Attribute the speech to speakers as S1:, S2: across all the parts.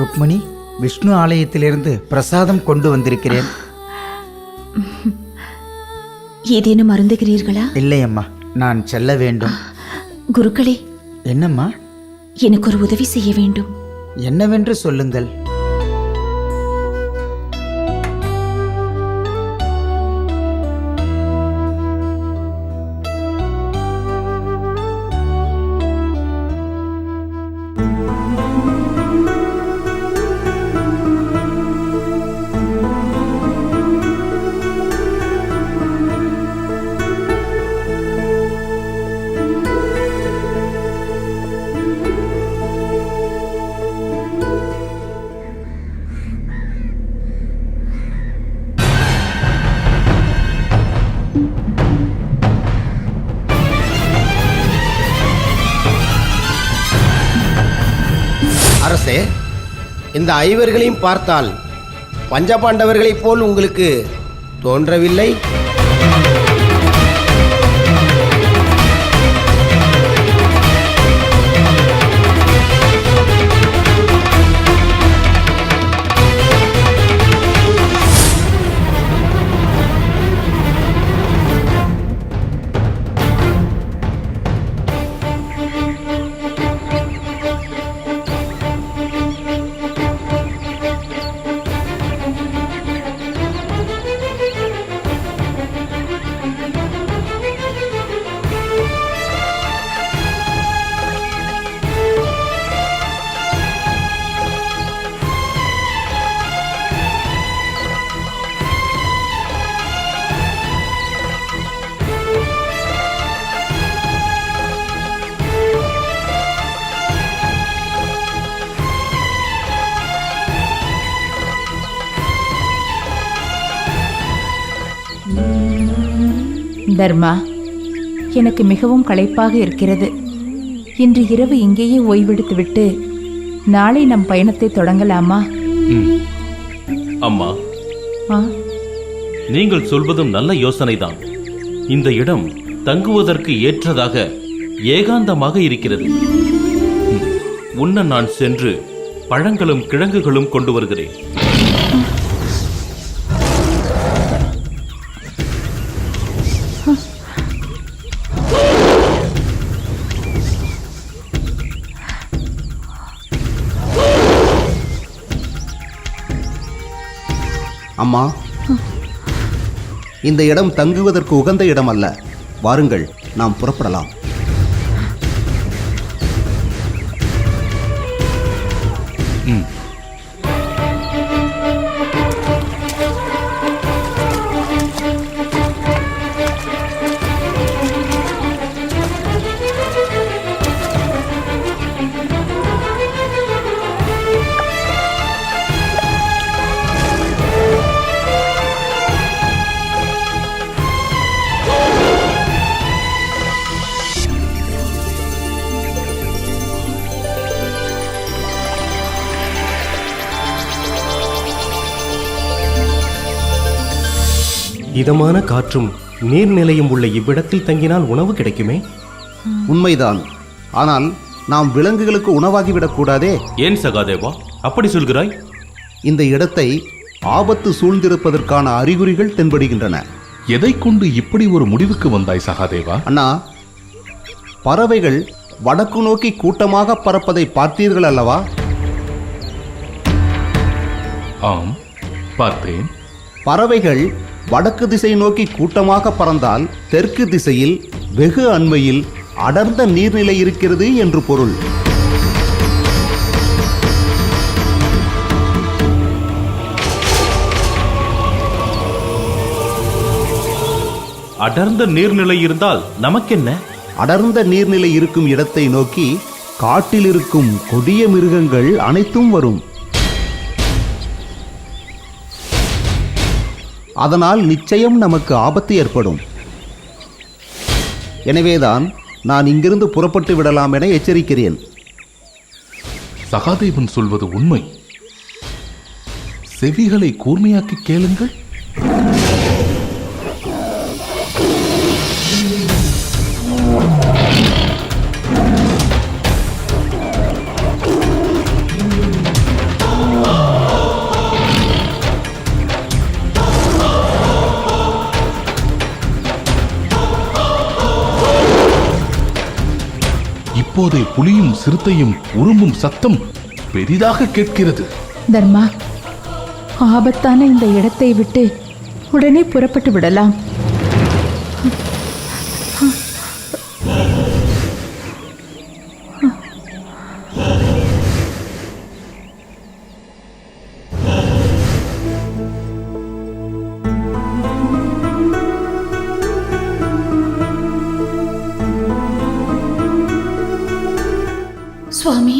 S1: ருக்மணி, விஷ்ணு ஆலயத்திலிருந்து பிரசாதம் கொண்டு வந்திருக்கிறேன்.
S2: ஏதேனும் அருந்துகிறீர்களா?
S1: இல்லை அம்மா, நான் செல்ல வேண்டும்.
S2: குருக்களே,
S1: என்னம்மா?
S2: எனக்கு ஒரு உதவி செய்ய வேண்டும்.
S1: என்னவென்று சொல்லுங்கள்.
S3: அரசே, இந்த ஐவர்களையும் பார்த்தால் பஞ்சபாண்டவர்களைப் போல் உங்களுக்கு தோன்றவில்லை?
S4: தர்மா, எனக்கு மிகவும் களைப்பாக இருக்கிறது. இன்று இரவு இங்கேயே ஓய்வெடுத்துவிட்டு நாளை நம் பயணத்தை தொடங்கலாமா?
S5: அம்மா, நீங்கள் சொல்வதும் நல்ல யோசனைதான். இந்த இடம் தங்குவதற்கு ஏற்றதாக ஏகாந்தமாக இருக்கிறது. உன்ன நான் சென்று பழங்களும் கிழங்குகளும் கொண்டு வருகிறேன்.
S6: அம்மா, இந்த இடம் தங்குவதற்கு உகந்த இடம் அல்ல. வாருங்கள், நாம் புறப்படலாம்.
S3: இதமான காற்றும் நீர்நிலையும் உள்ள இவ்விடத்தில் தங்கினால் உணவு கிடைக்குமே?
S6: உண்மைதான். ஆனால் நாம் விலங்குகளுக்கு உணவாகிவிடக் கூடாதே.
S5: ஏன் சகாதேவா அப்படி சொல்கிறாய்?
S6: இந்த இடத்தை ஆபத்து சூழ்ந்திருப்பதற்கான அறிகுறிகள் தென்படுகின்றன.
S7: எதை கொண்டு இப்படி ஒரு முடிவுக்கு வந்தாய் சகாதேவா?
S6: அண்ணா, பறவைகள் வடக்கு நோக்கி கூட்டமாக பறப்பதை பார்த்தீர்கள் அல்லவா?
S7: ஆம், பார்த்தேன்.
S6: பறவைகள் வடக்கு திசை நோக்கி கூட்டமாக பறந்தால் தெற்கு திசையில் வெகு அண்மையில் அடர்ந்த நீர்நிலை இருக்கிறது என்று பொருள்.
S5: அடர்ந்த நீர்நிலை இருந்தால் நமக்கென்ன?
S6: அடர்ந்த நீர்நிலை இருக்கும் இடத்தை நோக்கி காட்டில் இருக்கும் கொடிய மிருகங்கள் அனைத்தும் வரும். அதனால் நிச்சயம் நமக்கு ஆபத்து ஏற்படும். எனவேதான் நான் இங்கிருந்து புறப்பட்டு விடலாம் என எச்சரிக்கிறேன்.
S7: சகாதேவன் சொல்வது உண்மை. செவிகளை கூர்மையாக்கி கேளுங்கள். இப்போதே புலியும் சிறுத்தையும் உருமும் சத்தம் பெரிதாக கேட்கிறது.
S4: தர்மா, ஆபத்தான இந்த இடத்தை விட்டு உடனே புறப்பட்டு விடலாம்.
S2: சுவாமி,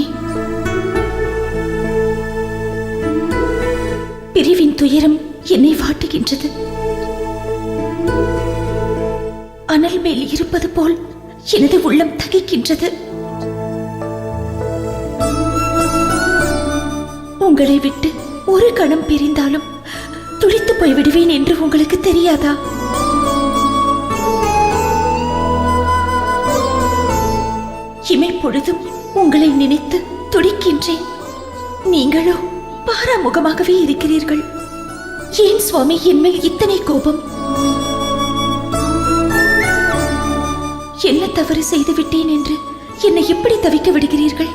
S2: பிரிவின் துயரம் என்னை வாட்டுகின்றது. அனல் மேல் இருப்பது போல் எனது உள்ளம் தகிக்கின்றது. உங்களை விட்டு ஒரு கணம் பிரிந்தாலும் துடித்து போய்விடுவேன் என்று உங்களுக்கு தெரியாதா? இமைப்பொழுதும் உங்களை நினைத்து துடிக்கின்றேன். நீங்களோ பாராமுகமாகவே இருக்கிறீர்கள். ஏன் சுவாமி என்மேல் இத்தனை கோபம்? என்ன தவறு செய்து விட்டேன் என்று என்னை எப்படி தவிக்க விடுகிறீர்கள்?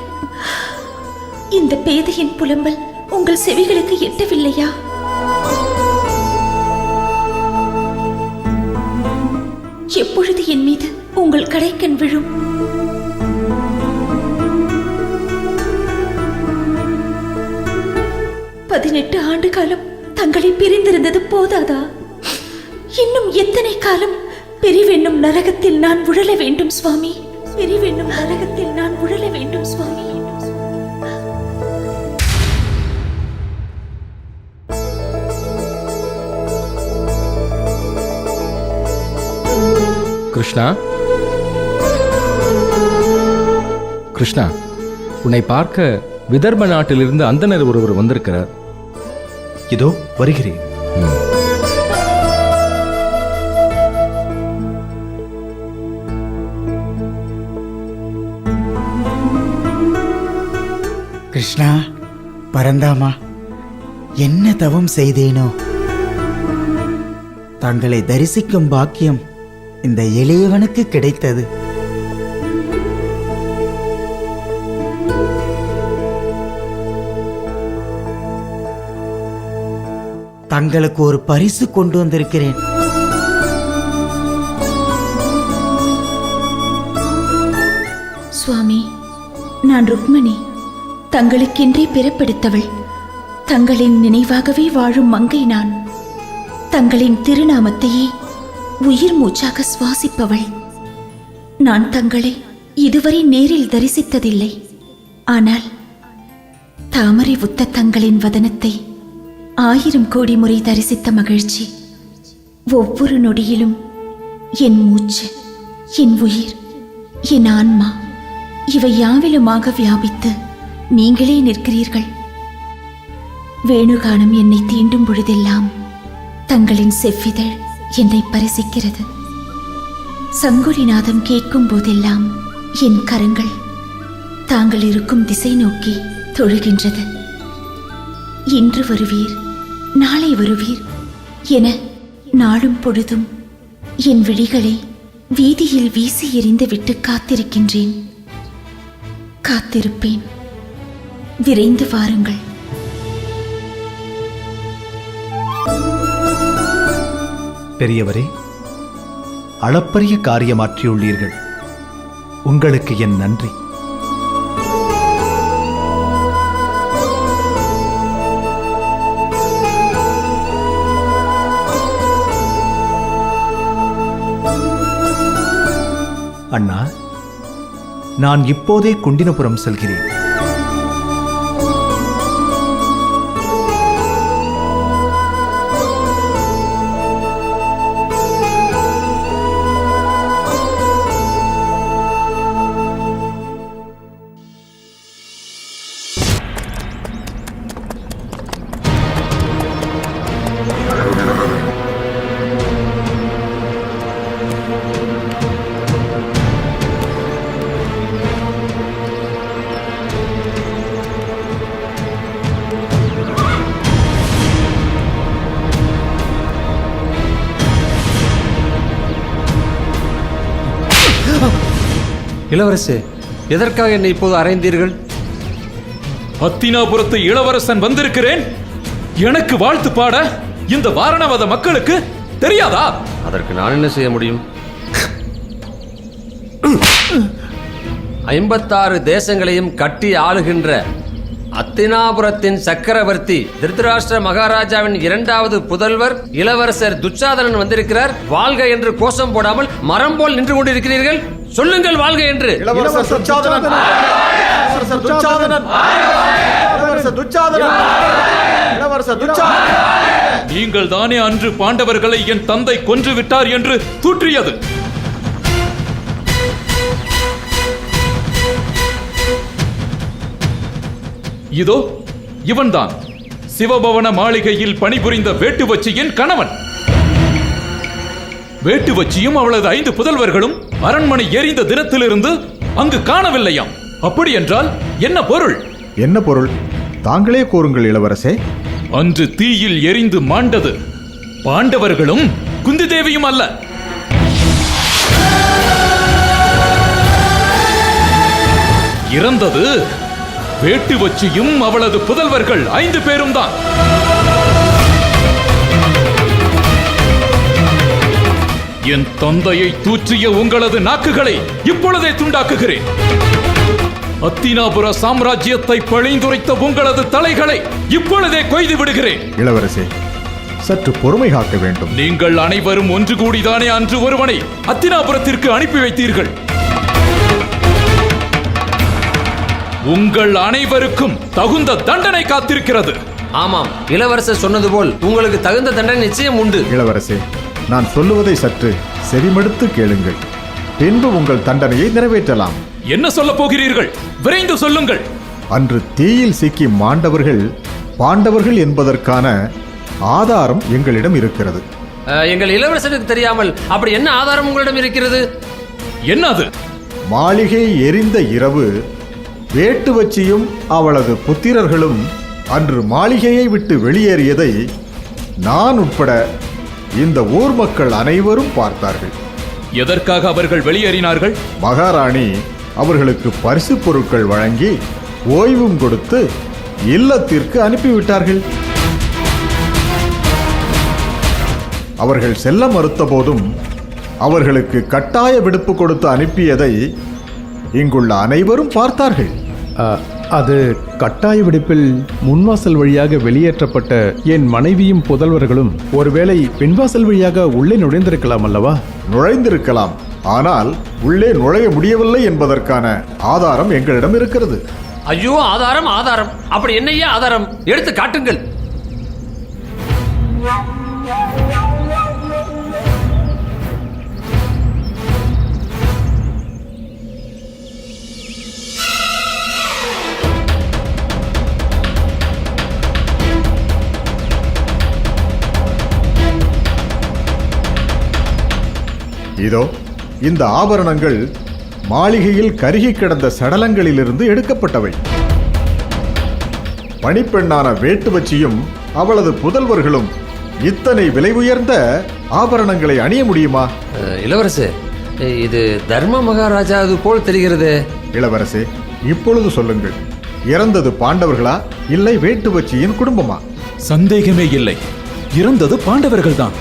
S2: இந்த பேதையின் புலம்பல் உங்கள் செவிகளுக்கு எட்டவில்லையா? எப்பொழுது என் மீது உங்கள் கடைக்கண் விழும்? பதினெட்டு ஆண்டு காலம் தங்களை பிரிந்திருந்தது போதாதா? இன்னும் எத்தனை காலம் பிரிவென்னும் நரகத்தில் நான் உழல வேண்டும் சுவாமி? பிரிவென்னும் நரகத்தில் நான் உழல வேண்டும் சுவாமி?
S8: கிருஷ்ணா, கிருஷ்ணா, உன்னை பார்க்க விதர்ப நாட்டிலிருந்து அந்தனர் ஒருவர் வந்திருக்கிறார்.
S6: இதோ வருகிறேன்.
S1: கிருஷ்ணா, பரந்தாமா, என்ன தவம் செய்தேனோ? தங்களை தரிசிக்கும் பாக்கியம் இந்த எளியவனுக்கு கிடைத்தது. தங்களுக்கு ஒரு பரிசு கொண்டு வந்திருக்கிறேன்.
S2: சுவாமி, நான் ருக்மணி, தங்களுக்கென்றே பிறப்பெடுத்தவள். தங்களின் நினைவாகவே வாழும் மங்கை நான். தங்களின் திருநாமத்தையே உயிர் மூச்சாக சுவாசிப்பவள். நான் தங்களை இதுவரை நேரில் தரிசித்ததில்லை. ஆனால் தாமரை உத்த தங்களின் வதனத்தை 1000 கோடி முறை தரிசித்த மகிழ்ச்சி. ஒவ்வொரு நொடியிலும் என் மூச்சு, என் உயிர், என் ஆன்மா இவை யாவிலுமாக வியாபித்து நீங்களே நிற்கிறீர்கள். வேணுகானம் என்னை தீண்டும் பொழுதெல்லாம் தங்களின் செவ்விதழ் என்னை பரிசிக்கிறது. சங்குலிநாதம் கேட்கும் போதெல்லாம் என் கரங்கள் தாங்கள் இருக்கும் திசை நோக்கி தொழுகின்றது. இன்று வருவீர், நாளை வருவீர் என நாளும் பொழுதும் என் விழிகளை வீதியில் வீசி எறிந்து விட்டு காத்திருக்கின்றேன். காத்திருப்பேன். விரைந்து வாருங்கள்.
S9: பெரியவரே, அளப்பரிய காரியமாற்றியுள்ளீர்கள். உங்களுக்கு என் நன்றி. அண்ணா, நான் இப்போதே குண்டினபுரம் செல்கிறேன்.
S10: இளவரசே, எதற்காக என்னை இப்போது அறைந்தீர்கள்?
S11: அத்தினாபுரத்து இளவரசன் வந்திருக்கிறேன், எனக்கு வாழ்த்து பாட இந்த வாரணவத மக்களுக்கு தெரியாதா?
S10: அதற்கு நான் என்ன செய்ய முடியும்? 56 தேசங்களையும் கட்டி ஆளுகின்ற அத்தினாபுரத்தின் சக்கரவர்த்தி திருதராஷ்டிர மகாராஜாவின் 2வது புதல்வர் இளவரசர் துச்சாதனன் வந்திருக்கிறார். வாழ்க என்று கோஷம் போடாமல் மரம் போல் நின்று கொண்டிருக்கிறீர்கள். சொல்லுங்கள் வாழ்க என்று.
S11: நீங்கள் தானே அன்று பாண்டவர்களை என் தந்தை கொன்று விட்டார் என்று தூற்றியது. இதோ இவன்தான் சிவபவன மாளிகையில் பணிபுரிந்த வேட்டுவச்சியின் கணவன். வேட்டுவச்சியும் அவளது 5 புதல்வர்களும் அரண்மனை எரிந்த தினத்திலிருந்து அங்கு காணவில்லையாம். அப்படி என்றால் என்ன பொருள்?
S9: என்ன பொருள்? தாங்களே கூறுங்கள் இளவரசே.
S11: அன்று தீயில் எரிந்து மாண்டது பாண்டவர்களும் குந்தி தேவியும் அல்ல. இறந்தது வேட்டுவச்சியும் அவளது புதல்வர்கள் 5 பேரும் தான். என் தந்தையை தூற்றிய உங்களது நாக்குகளை இப்பொழுதே துண்டாக்குகிறேன். அத்தினாபுர சாம்ராஜ்யத்தை பழிந்துரைத்த உங்களது தலைகளை இப்பொழுதே கொய்து விடுகிறேன்.
S9: இளவரசே, சற்று பொறுமை காக்க வேண்டும்.
S11: நீங்கள் அனைவரும் ஒன்று கூடிதானே அன்று ஒருவனை அத்தினாபுரத்திற்கு அனுப்பி வைத்தீர்கள். உங்கள் அனைவருக்கும் தகுந்த தண்டனை காத்திருக்கிறது.
S10: ஆமாம், இளவரசர் சொன்னது போல் உங்களுக்கு தகுந்த தண்டனை நிச்சயம் உண்டு.
S9: இளவரசே, நான் சொல்லுவதை சற்று செவிமடுத்து கேளுங்கள். பின்பு உங்கள் தண்டனையை நிறைவேற்றலாம்.
S11: என்ன சொல்ல போகிறீர்கள்? விரைந்து சொல்லுங்கள்.
S9: அன்று தீயில் சிக்கி மாண்டவர்கள் பாண்டவர்கள் என்பதற்கான ஆதாரம் எங்களிடம் இருக்கிறது.
S10: எங்கள் இளவரசருக்கு தெரியாமல் அப்படி என்ன ஆதாரம் உங்களிடம் இருக்கிறது?
S11: என்னது?
S9: மாளிகை எரிந்த இரவு வேட்டுவச்சியும் அவளது புத்திரர்களும் அன்று மாளிகையை விட்டு வெளியேறியதை நான் உட்பட இந்த ஊர் மக்கள் அனைவரும் பார்த்தார்கள்.
S11: எதற்காக அவர்கள் வெளியேறினார்கள்?
S9: மகாராணி அவர்களுக்கு பரிசு பொருட்கள் வழங்கி ஓய்வும் கொடுத்து இல்லத்திற்கு அனுப்பிவிட்டார்கள். அவர்கள் செல்ல மறுத்த போதும் அவர்களுக்கு கட்டாய விடுப்பு கொடுத்து அனுப்பியதை இங்குள்ள அனைவரும் பார்த்தார்கள்.
S12: அது கட்டாய விடுப்பில் முன்வாசல் வழியாக வெளியேற்றப்பட்ட என் மனைவியும் புதல்வர்களும் ஒருவேளை பின்வாசல் வழியாக உள்ளே நுழைந்திருக்கலாம் அல்லவா?
S9: நுழைந்திருக்கலாம், ஆனால் உள்ளே நுழைய முடியவில்லை என்பதற்கான ஆதாரம் எங்களிடம் இருக்கிறது.
S10: ஐயோ, ஆதாரம் ஆதாரம், அப்படி என்னையா ஆதாரம்? எடுத்து காட்டுங்கள்.
S9: இதோ இந்த ஆபரணங்கள் மாளிகையில் கருகி கிடந்த சடலங்களிலிருந்து எடுக்கப்பட்டவை. பணிப்பெண்ணான வேட்டுவச்சியும் அவளது புதல்வர்களும் இத்தனை விலை உயர்ந்த ஆபரணங்களை அணிய முடியுமா?
S10: இளவரசே, இது தர்ம மகாராஜா அது போல் தெரிகிறது.
S9: இளவரசே, இப்பொழுது சொல்லுங்கள், இறந்தது பாண்டவர்களா இல்லை வேட்டுவச்சியின் குடும்பமா?
S11: சந்தேகமே இல்லை, இறந்தது பாண்டவர்கள் தான்.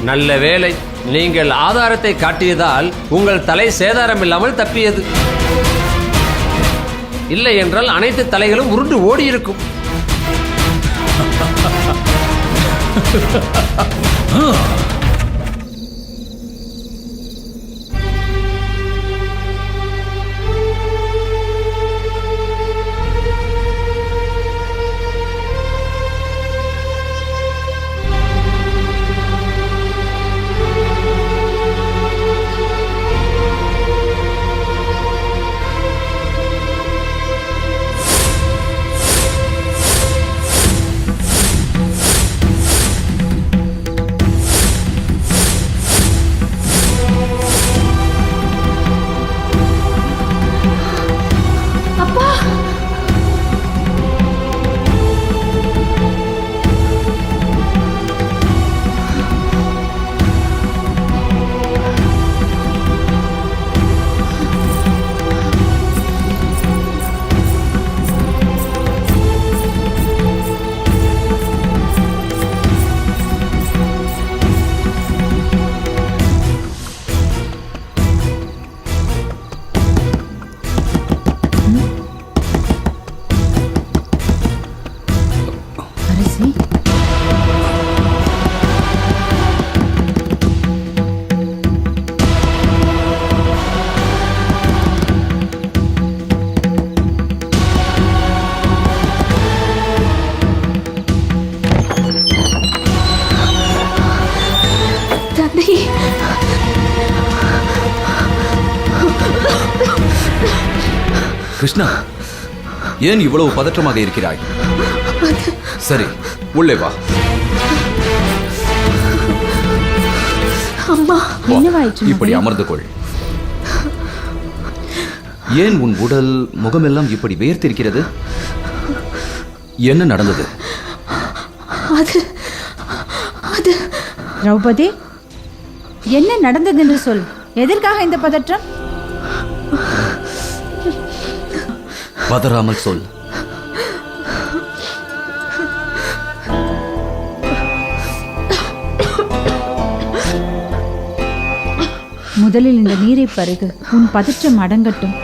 S10: நல்ல வேளை, நீங்கள் ஆதாரத்தை காட்டியதால் உங்கள் தலை சேதாரம் இல்லாமல் தப்பியது. இல்லை என்றால் அனைத்து தலைகளும் உருண்டு ஓடி இருக்கும்.
S11: கிருஷ்ணா, ஏன் இவ்வளவு பதற்றமாக இருக்கிறாய்? சரி, உள்ளே வா.
S2: அம்மா,
S4: என்னவாயிற்று
S11: இப்படி அமர்ந்து கொள். ஏன் உன் உடல் முகமெல்லாம் இப்படி வேர்த்திருக்கிறது? என்ன நடந்தது?
S2: அது அது
S4: திரௌபதி, என்ன நடந்தது என்று சொல். எதற்காக இந்த பதற்றம்?
S11: பதறாமல் சொல்.
S4: முதலில் இந்த நீரை பருகு, உன் பதற்றம் அடங்கட்டும்.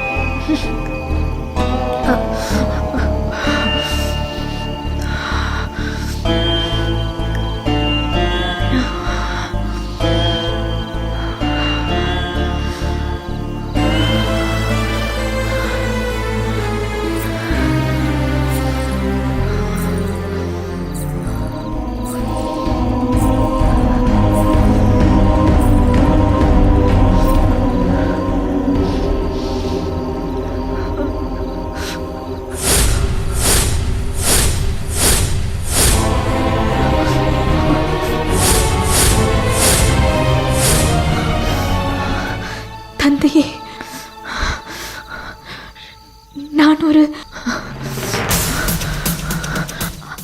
S2: தந்தையே, நான் ஒரு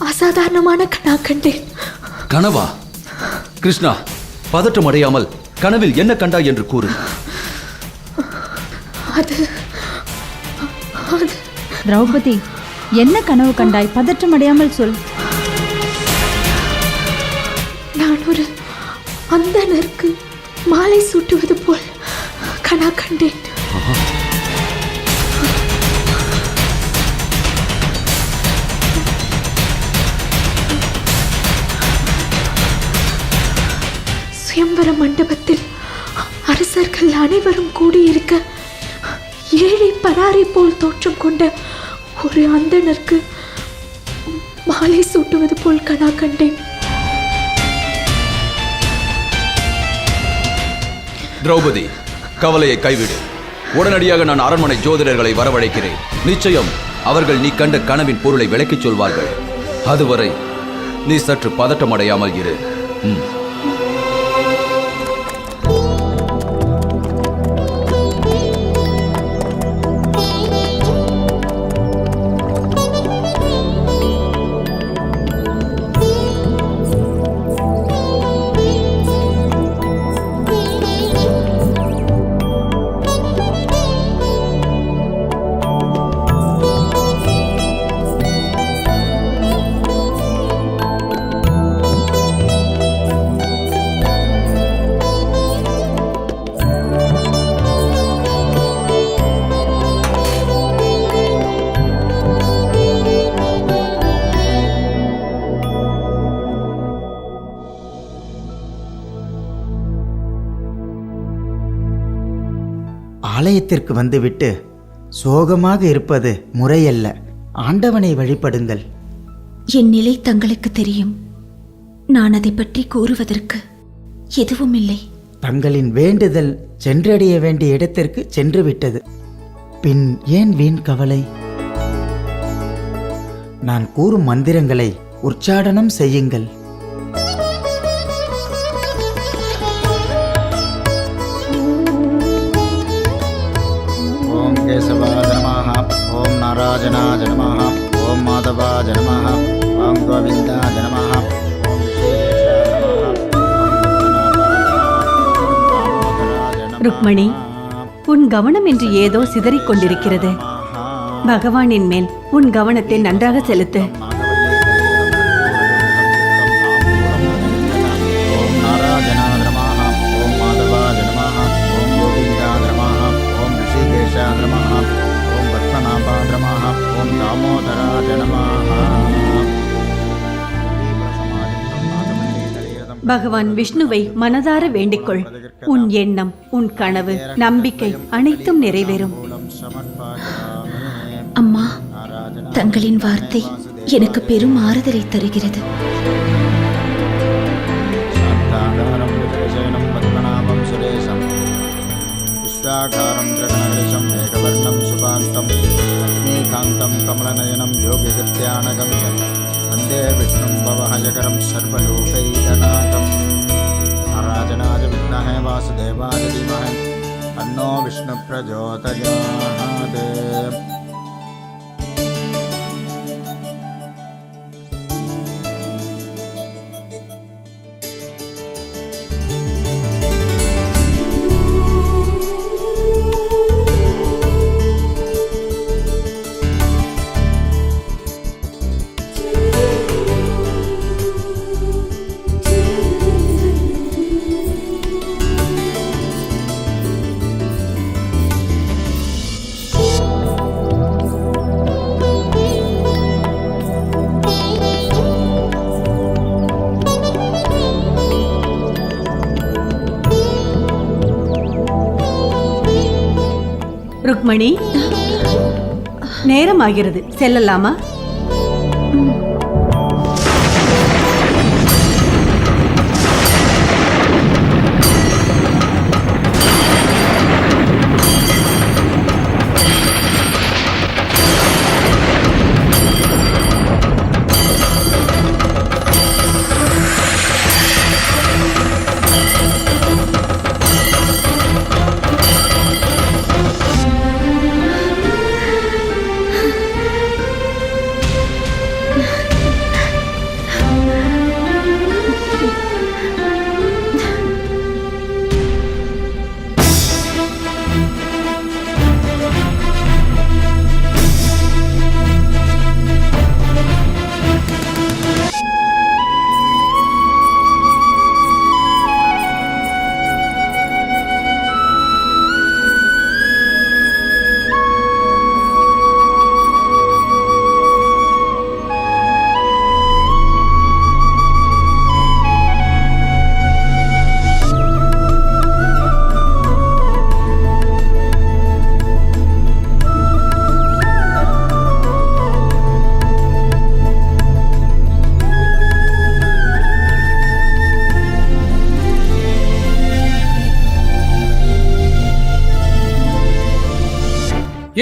S2: அசாதாரணமான கனா கண்டேன்.
S11: கனவா? கிருஷ்ணா, பதற்றம் அடையாமல் கனவில் என்ன கண்டாய் என்று கூறு.
S2: அது அது
S4: திரௌபதி, என்ன கனவு கண்டாய்? பதற்றம் அடையாமல் சொல்.
S2: நான் ஒரு அந்தணருக்கு மாலை சூட்டுவது போல் கனா கண்டேன். சுயம்பர மண்டபத்தில் அரசர்கள் அனைவரும் கூடியிருக்க ஏழை பராரி போல் தோற்றம் கொண்ட ஒரு அந்தணருக்கு மாலை சூட்டுவது போல் கனா கண்டேன்.
S11: திரௌபதி, கவலையை கைவிடு. உடனடியாக நான் அரண்மனை ஜோதிடர்களை வரவழைக்கிறேன். நிச்சயம் அவர்கள் நீ கண்ட கனவின் பொருளை விளக்கிச் சொல்வார்கள். அதுவரை நீ சற்று பதட்டமடையாமல் இரு.
S1: ஆலயத்திற்கு வந்துவிட்டு சோகமாக இருப்பது முறையல்ல. ஆண்டவனை வழிபடுங்கள்.
S2: என் நிலை தங்களுக்கு தெரியும். நான் அதை பற்றி கூறுவதற்கு எதுவும் இல்லை.
S1: தங்களின் வேண்டுதல் சென்றடைய வேண்டிய இடத்திற்கு சென்று விட்டது. பின் ஏன் வீண் கவலை? நான் கூறும் மந்திரங்களை உச்சாடனம் செய்யுங்கள்.
S9: ஓம் கேசவாய நமः, ஓம் நாராயணாய நமः, ஓம் மாதவாய நமः, ஓம் கோவிந்தாய நமः, ஓம் விசேஷாய நமः.
S2: ருக்மணி, உன் கவனம் என்று ஏதோ சிதறிக் கொண்டிருக்கிறது. பகவானின் மேல் உன் கவனத்தை நன்றாக செலுத்து.
S9: ஓம் நாராயணாய நமः, ஓம் மாதவாய நமः, ஓம் கோவிந்தாய நமः, ஓம் ரிஷிகேஷாய நமः, ஓம் பத்மநாபாய நமः, ஓம் தாமோதராய நமः.
S2: பகவான் விஷ்ணுவை மனதார வேண்டிக்கொள். உன் எண்ணம், உன் கனவு, நம்பிக்கை அனைத்தும் நிறைவேறும். அம்மா, தங்களின் வார்த்தை எனக்கு பெரும் ஆறுதலை தருகிறது.
S9: சாந்தாகாரம் விசேஷனம் பத்மநாபம் சுரேஷம் விஸ்வாகாரம் ஜகணேஷம் ஏகவர்ணம் சுபாந்தம் शान्तं कमलनयनं योगिकृत्यानगम्यं वन्दे विष्णुं भवहयकरं सर्वलोकैकनाथं नारायणाय विद्महे वासुदेवाय धीमहि तन्नो विष्णुप्रचोदयात्।
S4: ருக்மணி, நேரமாகிறது, செல்லலாமா?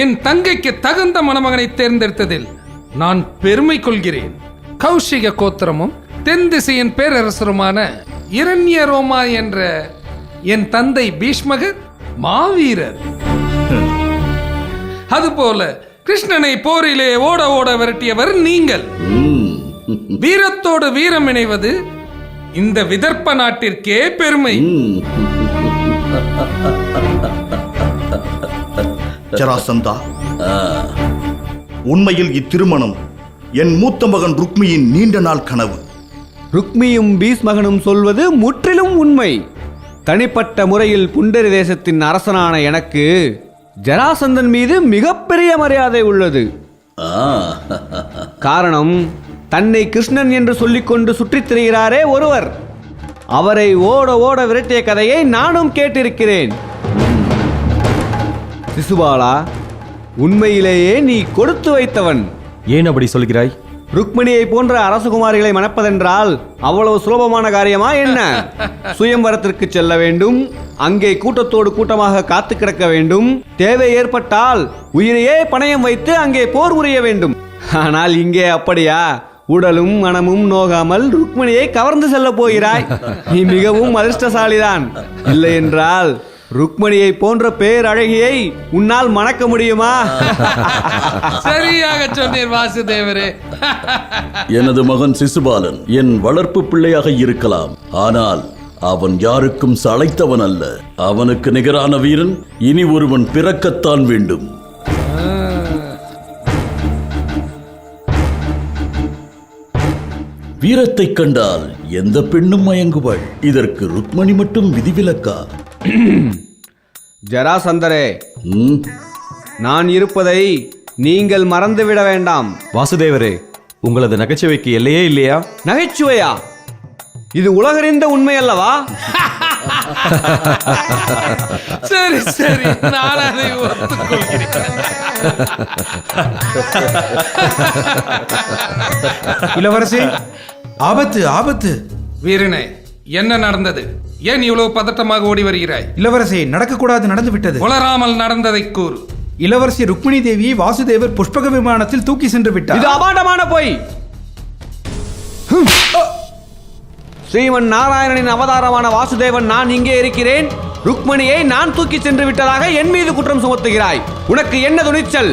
S13: என் தங்கைக்கு தகுந்த மணமகனை தேர்ந்தெடுத்ததில் நான் பெருமை கொள்கிறேன். கௌஷிக கோத்திரமும் தென் திசையின் பேரரசருமான இரண்யரோமா என்ற என் தந்தை பீஷ்மகர் மாவீரர். அதுபோல கிருஷ்ணனை போரிலே ஓட ஓட விரட்டியவர் நீங்கள். வீரத்தோடு வீரம் இணைவது இந்த விதர்ப்ப நாட்டிற்கே பெருமை.
S14: ஜராசந்தா, உண்மையில் இத்திருமணம் என் மூத்த மகன் ருக்மியின் நீண்ட நாள் கனவு.
S15: ருக்மியும் பீஷ்மகனும் சொல்வது முற்றிலும் உண்மை. தனிப்பட்ட முறையில் புண்டரி தேசத்தின் அரசனான எனக்கு ஜராசந்தன் மீது மிகப்பெரிய மரியாதை உள்ளது. காரணம், தன்னை கிருஷ்ணன் என்று சொல்லிக்கொண்டு சுற்றித் திரிகிறாரே ஒருவர், அவரை ஓட ஓட விரட்டிய கதையை நானும் கேட்டிருக்கிறேன். சிசுபாலா, உண்மையிலேயே நீ கொடுத்து வைத்தவன்.
S8: ஏன் அப்படி சொல்கிறாய்?
S15: ருக்மிணியை போன்ற அரசகுமாரிகளை மணப்பதென்றால் அவ்வளவு சுலபமான காரியமா என்ன? சுயம்வரத்திற்கு செல்ல வேண்டும், அங்கே கூட்டத்தோடு கூட்டமாக காத்து கிடக்க வேண்டும், தேவை ஏற்பட்டால் உயிரையே பணயம் வைத்து அங்கே போர் புரிய வேண்டும். ஆனால் இங்கே அப்படியா? உடலும் மனமும் நோகாமல் ருக்மிணியை கவர்ந்து செல்ல போகிறாய். நீ மிகவும் அதிர்ஷ்டசாலிதான். இல்லை என்றால் ருக்மணியை போன்ற பேரழகியை உன்னால் மணக்க முடியுமா?
S13: சரியாக சொன்னீர் வாசுதேவரே.
S14: எனது மகன் சிசுபாலன் என் வளர்ப்பு பிள்ளையாக இருக்கலாம், ஆனால் அவன் யாருக்கும் சளைத்தவன் அல்ல. அவனுக்கு நிகரான வீரன் இனி ஒருவன் பிறக்கத்தான் வேண்டும். வீரத்தை கண்டால் எந்த பெண்ணும் மயங்குவாள். இதற்கு ருக்மணி மட்டும் விதிவிலக்கா?
S15: ஜராசந்தரே, நான் இருப்பதை நீங்கள் மறந்துவிட வேண்டாம்.
S8: வாசுதேவரே, உங்களது நகைச்சுவைக்கு எல்லையே இல்லையா?
S15: நகைச்சுவையா? இது உலகறிந்த உண்மை அல்லவா?
S13: சரி சரி, நான் அதை ஒத்துக்கொள்கிறேன்.
S16: இளவரசி, ஆபத்து ஆபத்து.
S13: வீரனே, என்ன நடந்தது? ஏன் இவ்வளவு பதட்டமாக ஓடி வருகிறாய்?
S16: இளவரசி, நடக்கக்கூடாது நடந்து விட்டது.
S13: உளராமல் நடந்ததை கூறு.
S16: இளவரசி ருக்மிணி தேவியை வாசுதேவர் புஷ்பக விமானத்தில் தூக்கி சென்று விட்டார்.
S15: இது அபாண்டமான பொய். ஸ்ரீமன் நாராயணனின் அவதாரமான வாசுதேவன் நான் இங்கே இருக்கிறேன், ருக்மணியை நான் தூக்கி சென்று விட்டதாக என் மீது குற்றம் சுமத்துகிறாய். உனக்கு என்ன துணிச்சல்?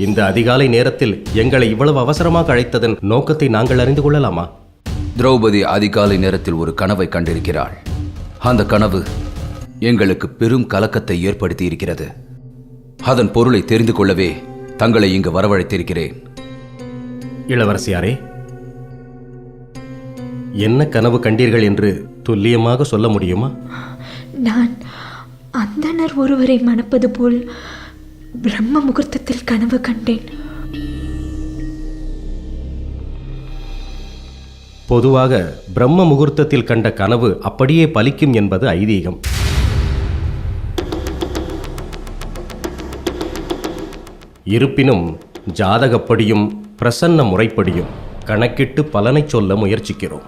S3: இந்த அதிகாலை நேரத்தில் எங்களை இவ்வளவு அவசரமாக அழைத்ததன் நோக்கத்தை நாங்கள் அறிந்து கொள்ளலாமா?
S11: திரௌபதி அதிகாலை நேரத்தில் ஒரு கனவை கண்டிருக்கிறாள். அந்த கனவு எங்களுக்கு பெரும் கலக்கத்தை ஏற்படுத்தி இருக்கிறது. அதன் பொருளை தெரிந்து கொள்ளவே தங்களை இங்கு வரவழைத்திருக்கிறேன்.
S3: இளவரசியாரே, என்ன கனவு கண்டீர்கள் என்று துல்லியமாக சொல்ல முடியுமா?
S2: நான் அந்தணர் ஒருவரை மணப்பது போல் பிரம்ம முகூர்த்தத்தில் கனவு கண்டேன்.
S3: பொதுவாக பிரம்ம முகூர்த்தத்தில் கண்ட கனவு அப்படியே பலிக்கும் என்பது ஐதீகம். இருப்பினும் ஜாதகப்படியும் பிரசன்ன முறைப்படியும் கணக்கிட்டு பலனை சொல்ல முயற்சிக்கிறோம்.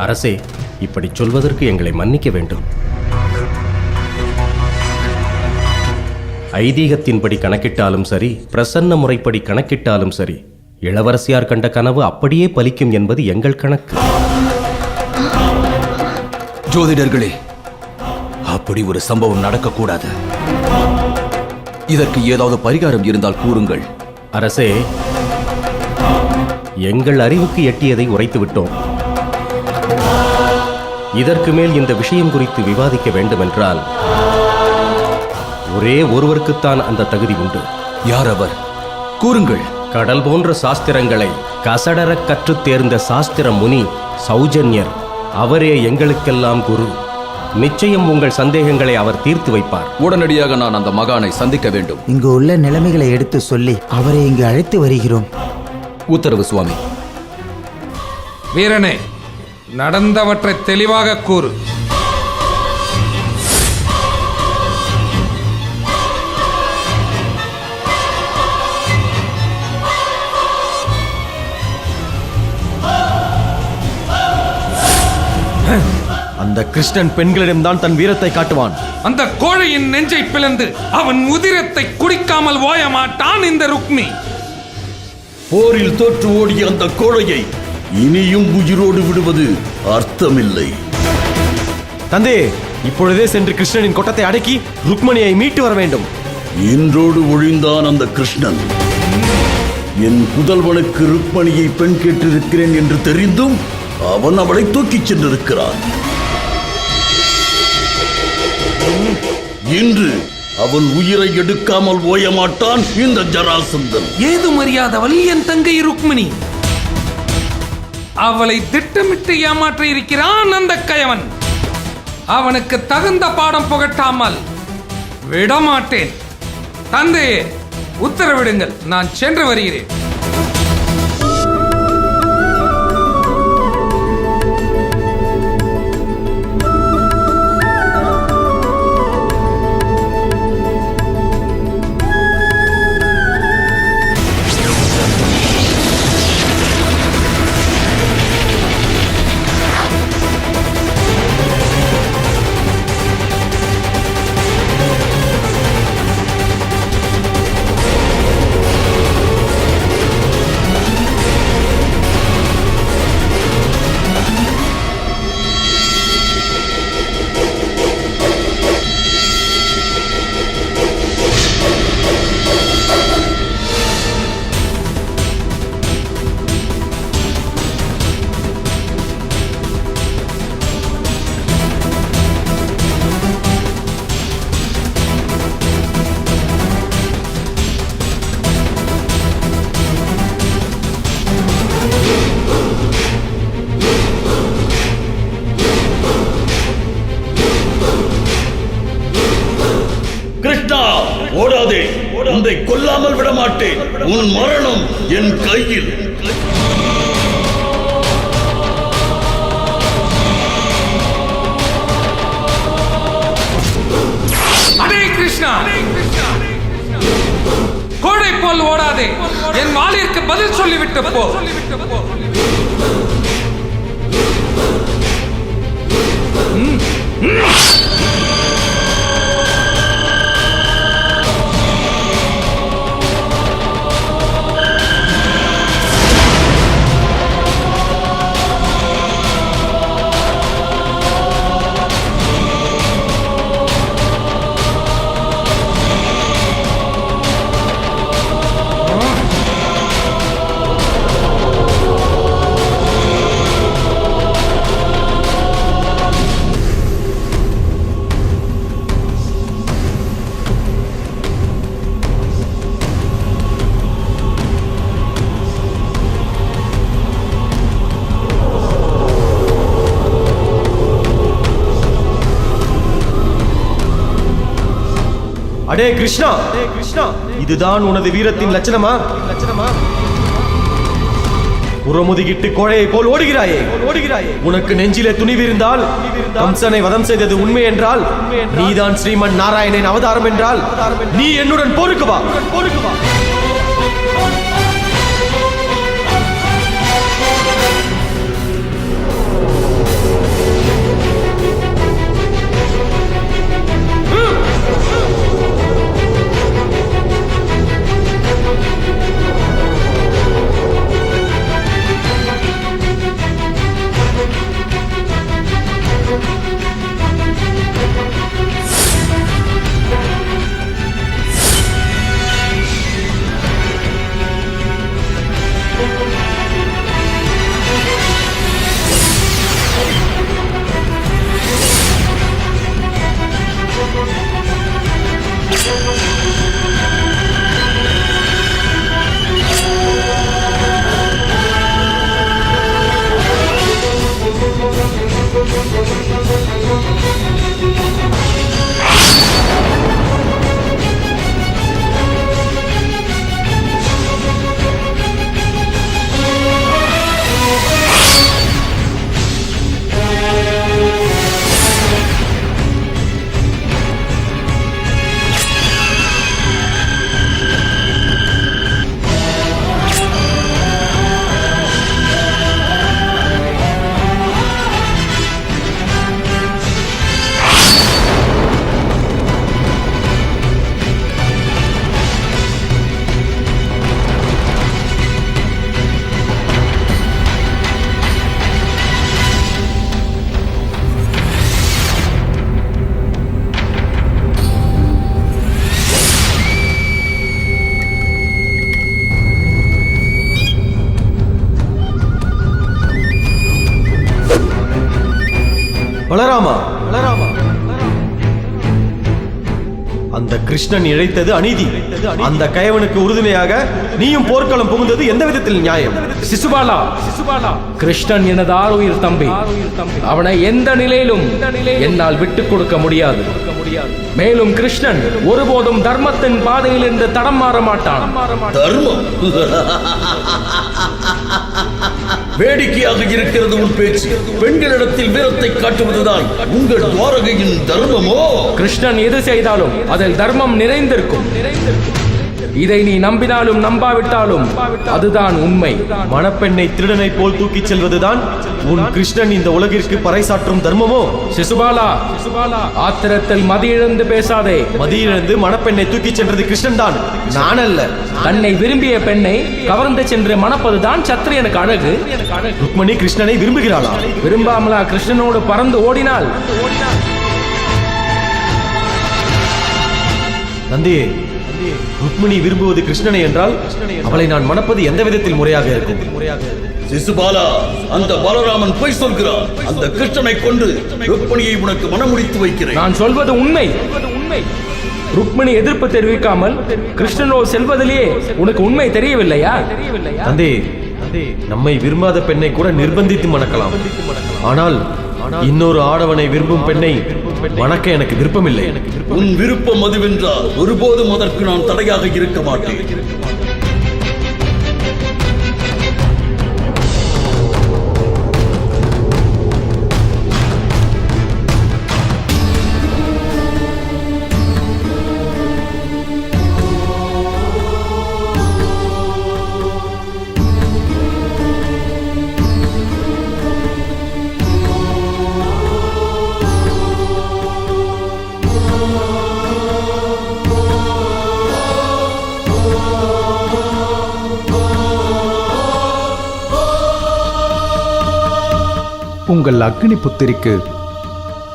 S3: அரசே, இப்படி சொல்வதற்கு எங்களை மன்னிக்க வேண்டும். ஐதீகத்தின்படி கணக்கிட்டாலும் சரி, பிரசன்ன முறைப்படி கணக்கிட்டாலும் சரி, இளவரசியார் கண்ட கனவு அப்படியே பலிக்கும் என்பது எங்கள் கணக்கு.
S11: ஜோதிடர்களே, அப்படி ஒரு சம்பவம் நடக்கக்கூடாது. இதற்கு ஏதாவது பரிகாரம் இருந்தால் கூறுங்கள்.
S3: அரசே, எங்கள் அறிவுக்கு எட்டியதை உரைத்து விட்டோம். இதற்கு மேல் இந்த விஷயம் குறித்து விவாதிக்க வேண்டுமென்றால் ஒரே ஒருவருக்குத்தான் அந்த தகுதி உண்டு.
S11: யார் அவர்? கூறுங்கள்.
S3: கடல் போன்ற சாஸ்திரங்களை கசடர கற்றுத் தேர்ந்த சாஸ்திர முனி சௌஜன்யர். அவரே எங்களுக்கெல்லாம் குரு. நிச்சயம் உங்கள் சந்தேகங்களை அவர் தீர்த்து வைப்பார்.
S11: உடனடியாக நான் அந்த மகானை சந்திக்க வேண்டும்.
S1: இங்கு உள்ள நிலைமைகளை எடுத்து சொல்லி அவரை இங்கு அழைத்து வருகிறோம்.
S11: உத்தரவு சுவாமி.
S13: வீரனே, நடந்தவற்றை தெளிவாக கூறு.
S8: அந்த கிருஷ்ணன் பெண்களிடம்தான் தன் வீரத்தை காட்டுவான்.
S13: அந்த கோழையின் நெஞ்சை பிளந்து அவன் உதிரத்தை குடிக்காமல் ஓய மாட்டான் இந்த ருக்மி.
S14: போரில் தோற்று ஓடிய அந்த கோழையை இனியும் உயிரோடு விடுவது அர்த்தமில்லை.
S8: தந்தை, இப்பொழுதே சென்று கிருஷ்ணனின் கொட்டத்தை அடக்கி ருக்மணியை மீட்டு வர வேண்டும்.
S14: இன்றோடு ஒழிந்தான் அந்த கிருஷ்ணன். என் புதல்வனுக்கு ருக்மணியை பெண் கேட்டிருக்கிறேன் என்று தெரிந்தும் அவன் அவளை தூக்கிச் சென்றிருக்கிறான். இன்று அவன் உயிரை எடுக்காமல் ஓய மாட்டான் இந்த ஜராசந்தன்.
S13: ஏது மரியாதவள் என் தங்கை ருக்மிணி. அவளை திட்டமிட்டு ஏமாற்ற இருக்கிறான் அந்த கயவன். அவனுக்கு தகுந்த பாடம் புகட்டாமல் விடமாட்டேன். தந்தையே, உத்தரவிடுங்கள், நான் சென்று வருகிறேன்.
S14: உன்னை கொல்லாமல் விட மாட்டேன். உன் மரணம் என் கையில்.
S13: அடே கிருஷ்ணா, கோடை போல் ஓடாதே, என் வாளிற்கு பதில் சொல்லிவிட்டு போ.
S8: அடே கிருஷ்ணா, இதுதான் உனது வீரத்தின் லட்சணமா? புறமுதுகிட்டு கோழையை போல் ஓடுகிறாயே. உனக்கு நெஞ்சிலே துணிவு இருந்தால், கம்சனை வதம் செய்தது உண்மை என்றால், நீதான் ஸ்ரீமன் நாராயணன் அவதாரம் என்றால், நீ என்னுடன் போருக்கு வா. பலராமா, அந்த கிருஷ்ணன் இழைத்தது அநீதி. அந்த கயவனுக்கு உறுதுணையாக நீயும் போர்க்களம் புகுந்தது எந்த விதத்தில் நியாயம்?
S13: சிசுபாலா, கிருஷ்ணன் எனது ஆருயிர் தம்பி. அவனை எந்த நிலையிலும் என்னால் விட்டுக் கொடுக்க முடியாது. மேலும் கிருஷ்ணன் ஒருபோதும் தர்மத்தின் பாதையில் இருந்து தடம் மாற மாட்டான்.
S14: தர்மம்? வேடிக்கையாக இருக்கிறது உன் பேச்சு. பெண்களிடத்தில் வீரத்தை காட்டுவதுதான் உங்கள் துவாரகையின் தர்மமோ?
S13: கிருஷ்ணன் எது செய்தாலும் அதில் தர்மம் நிறைந்திருக்கும். இதை நீ நம்பினாலும் நம்பாவிட்டாலும் அதுதான் உண்மை.
S8: மணப்பெண்ணை திருடனை போல் தூக்கிச் செல்வதுதான் உன் கிருஷ்ணன் இந்த உலகிற்கு பறைசாற்றும் தர்மமோ?
S13: சிசுபாலா, ஆத்திரத்தில் மதியிழந்து பேசாதே.
S8: மதியிழந்து மணப்பெண்ணை தூக்கிச் சென்றது கிருஷ்ணன் தான், நான் அல்ல.
S13: தன்னை விரும்பிய பெண்ணை கவர்ந்து சென்று மணப்பதுதான் சத்திரியனுக்கு அழகு.
S8: ருக்மணி கிருஷ்ணனை விரும்புகிறாளா?
S13: விரும்பாமலா கிருஷ்ணனோடு பறந்து ஓடினாள்?
S8: நந்தியே, ருக்மிணி விரும்புவது கிருஷ்ணனை என்றால் அவளை நான் மணப்பது எந்த விதத்தில் முறையாக இருக்கும்?
S14: சிசுபாலா, அந்த பலராமன் பொய் சொல்கிறான். அந்த கிருஷ்ணனை கொண்டு ருக்மிணியை உனக்கு மனமுடித்து வைக்கிறேன்.
S13: நான் சொல்வது உண்மை. ருக்மிணி எதிர்ப்பு தெரிவிக்காமல் கிருஷ்ணனோ செல்வதிலேயே உனக்கு உண்மை தெரியவில்லையா?
S8: தந்தை, நம்மை விரும்பாத பெண்ணை கூட நிர்பந்தித்து மணக்கலாம். ஆனால் இன்னொரு ஆடவனை விரும்பும் பெண்ணை மணக்க எனக்கு விருப்பமில்லை.
S14: உன் விருப்பம் அதுவென்றால் ஒருபோதும் அதற்கு நான் தடையாக இருக்க மாட்டேன்.
S12: உங்கள் அக்னி புத்திரிக்கு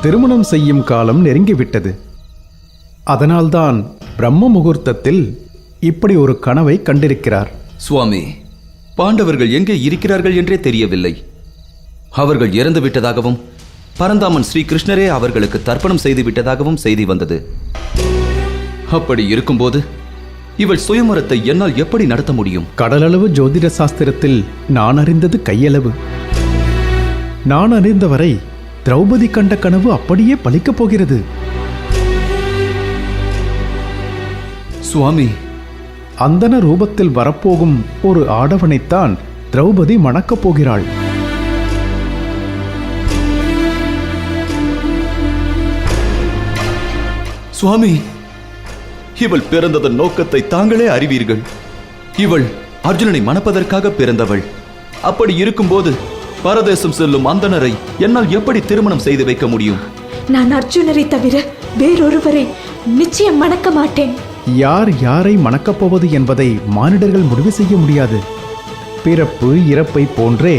S12: திருமணம் செய்யும் காலம் நெருங்கிவிட்டது. அதனால்தான் பிரம்ம முகூர்த்தத்தில் இப்படி ஒரு கனவை கண்டிருக்கிறார்.
S11: சுவாமி, பாண்டவர்கள் எங்கே இருக்கிறார்கள் என்றே தெரியவில்லை. அவர்கள் இறந்து விட்டதாகவும் பரந்தாமன் ஸ்ரீ கிருஷ்ணரே அவர்களுக்கு தர்ப்பணம் செய்து விட்டதாகவும் செய்தி வந்தது. அப்படி இருக்கும்போது இவள் சுயமரத்தை என்னால் எப்படி நடத்த முடியும்?
S12: கடலளவு ஜோதிட சாஸ்திரத்தில் நான் அறிந்தது கையளவு. நான் அறிந்தவரை திரௌபதி கண்ட கனவு அப்படியே பலிக்கப் போகிறது.
S11: சுவாமி,
S12: அந்தன ரூபத்தில் வரப்போகும் ஒரு ஆடவனைத்தான் திரௌபதி மணக்கப் போகிறாள்.
S11: சுவாமி, இவள் பிறந்ததன் நோக்கத்தை தாங்களே அறிவீர்கள். இவள் அர்ஜுனனை மணப்பதற்காக பிறந்தவள். அப்படி இருக்கும்போது பரதேசம் செல்லும் அந்தணரை என்னால் எப்படி திருமணம் செய்து வைக்க முடியும்?
S2: நான் அர்ஜுனரை தவிர வேறொருவரை நிச்சயம் மணக்க மாட்டேன்.
S12: யார் யாரை மணக்கப் போவது என்பதை மானிடர்கள் முடிவு செய்ய முடியாது. பிறப்பு இறப்பை போன்றே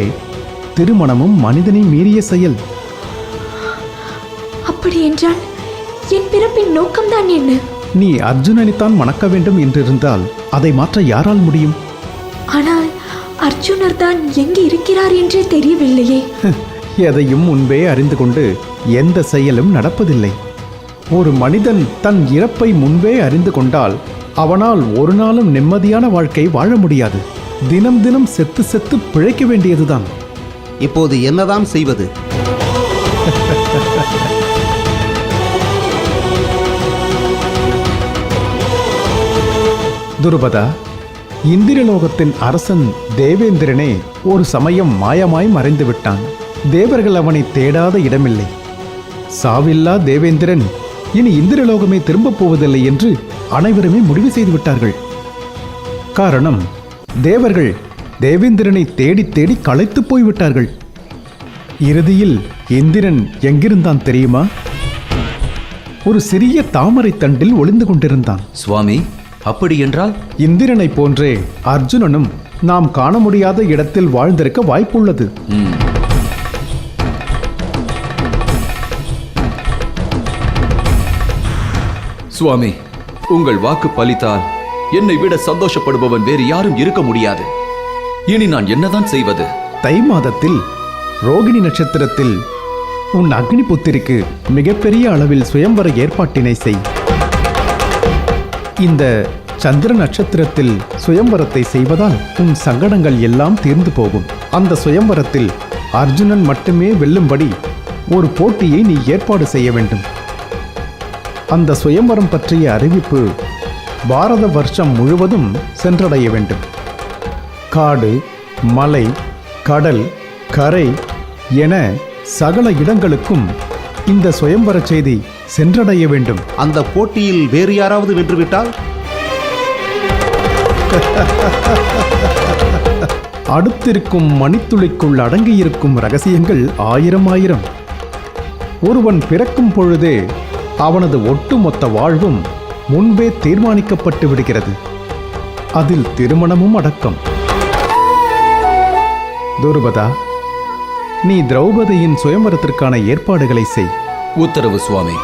S12: திருமணமும் மனிதனை மீறிய செயல்.
S2: அப்படி என்றால் என் பிறப்பின் நோக்கம்தான் என்ன?
S12: நீ அர்ஜுனனைத்தான் மணக்க வேண்டும் என்றிருந்தால் அதை மாற்ற யாரால் முடியும்?
S2: ஆனால் அர்ஜுனர் தான் எங்கு இருக்கிறார் என்றே தெரியவில்லையே.
S12: எதையும் முன்பே அறிந்து கொண்டு எந்த செயலும் நடப்பதில்லை. ஒரு மனிதன் தன் இறப்பை முன்பே அறிந்து கொண்டால் அவனால் ஒரு நாளும் நிம்மதியான வாழ்க்கை வாழ முடியாது. தினம் தினம் செத்து செத்து பிழைக்க வேண்டியதுதான்.
S6: இப்போது என்னதான் செய்வது?
S12: துருபதா, இந்திரலோகத்தின் அரசன் தேவேந்திரனே ஒரு சமயம் மாயமாய் மறைந்து விட்டான். தேவர்கள் அவனை தேடாத இடமில்லை. சாவில்லா தேவேந்திரன் இனி இந்திரலோகமே திரும்பப் போவதில்லை என்று அனைவருமே முடிவு செய்து விட்டார்கள். காரணம், தேவர்கள் தேவேந்திரனை தேடி தேடி களைத்து போய்விட்டார்கள். இறுதியில் இந்திரன் எங்கிருந்தான் தெரியுமா? ஒரு சிறிய தாமரை தண்டில் ஒளிந்து கொண்டிருந்தான்.
S11: சுவாமி, அப்படி என்றால்
S12: இந்திரனை போன்றே அர்ஜுனனும் நாம் காண முடியாத இடத்தில் வாழ்ந்திருக்க வாய்ப்புள்ளது.
S11: சுவாமி, உங்கள் வாக்கு பலித்தால் என்னை விட சந்தோஷப்படுபவன் வேறு யாரும் இருக்க முடியாது. இனி நான் என்னதான் செய்வது?
S12: தை மாதத்தில் ரோகிணி நட்சத்திரத்தில் உன் அக்னி புத்திரிக்கு மிகப்பெரிய அளவில் சுயம்பர ஏற்பாட்டினை செய். இந்த சந்திர நட்சத்திரத்தில் சுயம்பரத்தை செய்வதால் உன் சங்கடங்கள் எல்லாம் தீர்ந்து போகும். அந்த சுயம்பரத்தில் அர்ஜுனன் மட்டுமே வெல்லும்படி ஒரு போட்டியை நீ ஏற்பாடு செய்ய வேண்டும். அந்த சுயம்பரம் பற்றிய அறிவிப்பு பாரத வருஷம் முழுவதும் சென்றடைய வேண்டும். காடு, மலை, கடல், கரை என சகல இடங்களுக்கும் இந்த சுயம்பர செய்தி சென்றடைய வேண்டும்.
S6: அந்த போட்டியில் வேறு யாராவது வென்றுவிட்டால்?
S12: அடுத்திருக்கும் மணித்துளிக்குள் அடங்கியிருக்கும் ரகசியங்கள் ஆயிரம் ஆயிரம். ஒருவன் பிறக்கும் பொழுதே அவனது ஒட்டுமொத்த வாழ்வும் முன்பே தீர்மானிக்கப்பட்டு விடுகிறது. அதில் திருமணமும் அடக்கம். துருபதா, நீ திரௌபதியின் சுயம்பரத்திற்கான ஏற்பாடுகளை செய்.
S11: உத்தரவு சுவாமி.